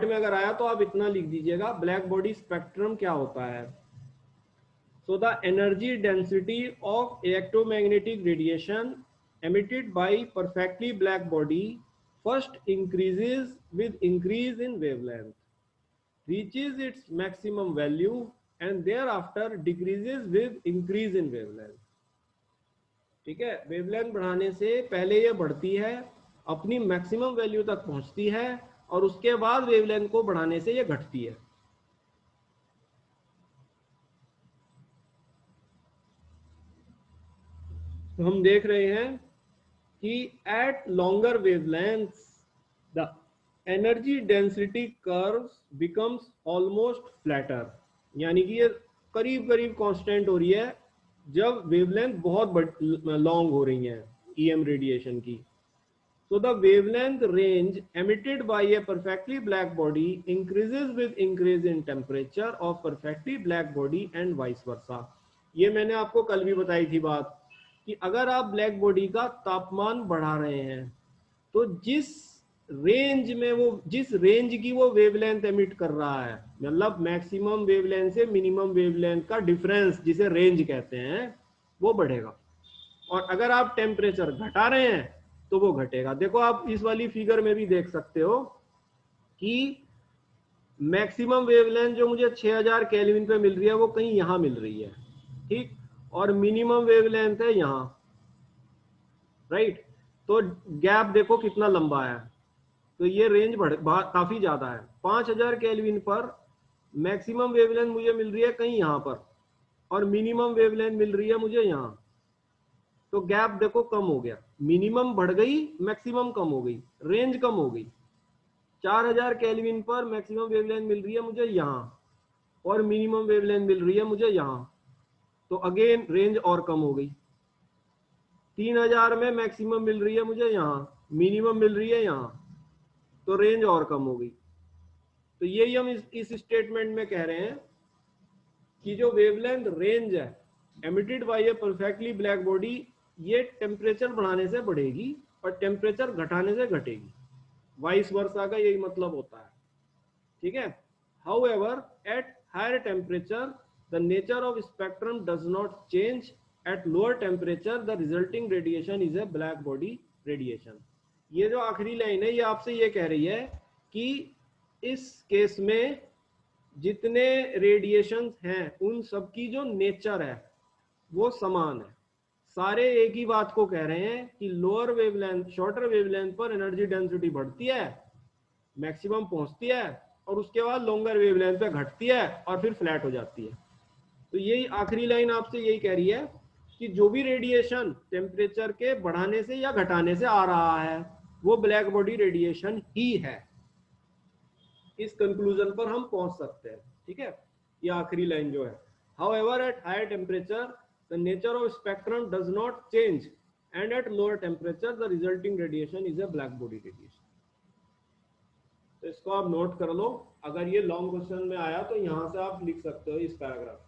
में अगर आया तो आप इतना लिख दीजिएगा, ब्लैक बॉडी स्पेक्ट्रम क्या होता है। So the energy density of electromagnetic radiation emitted by perfectly black body first increases with increase in wavelength, reaches its maximum value and thereafter decreases with increase in wavelength. ठीक है, wavelength बढ़ाने से पहले ये बढ़ती है, अपनी मैक्सिमम वैल्यू तक पहुंचती है और उसके बाद वेवलेंथ को बढ़ाने से ये घटती है। तो हम देख रहे हैं कि at longer wavelengths the energy density curves becomes almost flatter, यानी कि ये करीब करीब कांस्टेंट हो रही है जब वेवलेंथ बहुत लॉन्ग हो रही है EM रेडिएशन की। So the wavelength range emitted by a perfectly black body increases with increase in temperature of perfectly black body and vice versa। ये मैंने आपको कल भी बताई थी बात कि अगर आप ब्लैक बॉडी का तापमान बढ़ा रहे हैं तो जिस रेंज की वो वेवलेंथ एमिट कर रहा है, मतलब मैक्सिमम वेवलेंथ से मिनिमम वेवलेंथ का डिफरेंस जिसे रेंज कहते हैं, वो बढ़ेगा। और अगर आप टेम्परेचर घटा रहे हैं तो वो घटेगा। देखो आप इस वाली फिगर में भी देख सकते हो कि मैक्सिमम वेवलेंथ जो मुझे 6000 केल्विन पे मिल रही है वो कहीं यहां मिल रही है, ठीक, और मिनिमम वेवलेंथ है यहां, राइट। तो गैप देखो कितना लंबा है, तो ये रेंज काफी ज्यादा है। 5000 केल्विन पर मैक्सिमम वेवलेंथ मुझे मिल रही है कहीं यहां पर और मिनिमम वेवलेंथ मिल रही है मुझे यहां, तो गैप देखो कम हो गया, मिनिमम बढ़ गई, मैक्सिमम कम हो गई, रेंज कम हो गई। 4000 केल्विन पर मैक्सिमम वेवलेंथ मिल रही है मुझे यहां और मिनिमम वेवलेंथ मिल रही है मुझे यहां, तो अगेन रेंज और कम हो गई। 3000 में मैक्सिमम मिल रही है मुझे यहाँ, मिनिमम मिल रही है यहाँ, तो रेंज और कम हो गई। तो यही हम इस स्टेटमेंट में कह रहे हैं कि जो वेवलेंथ रेंज है emitted by A perfectly black body, ये टेम्परेचर बढ़ाने से बढ़ेगी और टेम्परेचर घटाने से घटेगी, वाइस वर्सा का यही मतलब होता है, ठीक है। However at higher temperature the nature of spectrum does not change, at lower temperature the resulting radiation is a black body radiation. ये जो आखिरी लाइन है ये आपसे ये कह रही है कि इस केस में जितने रेडिएशंस हैं उन सबकी जो नेचर है वो समान है, सारे एक ही बात को कह रहे हैं कि लोअर वेवलेंथ शॉर्टर वेवलेंथ पर एनर्जी डेंसिटी बढ़ती है, मैक्सिमम पहुंचती है और उसके बाद लॉन्गर वेवलेंथ पे घटती है और फिर फ्लैट हो जाती है। तो यही आखिरी लाइन आपसे यही कह रही है कि जो भी रेडिएशन टेम्परेचर के बढ़ाने से या घटाने से आ रहा है वो ब्लैक बॉडी रेडिएशन ही है। इस कंक्लूजन पर हम पहुंच सकते हैं, ठीक है। ये आखिरी लाइन जो है, however at higher temperature the nature of spectrum does not change and at lower temperature the resulting radiation is a black body radiation. तो इसको आप नोट कर लो, अगर ये लॉन्ग क्वेश्चन में आया तो यहां से आप लिख सकते हो इस पैराग्राफ।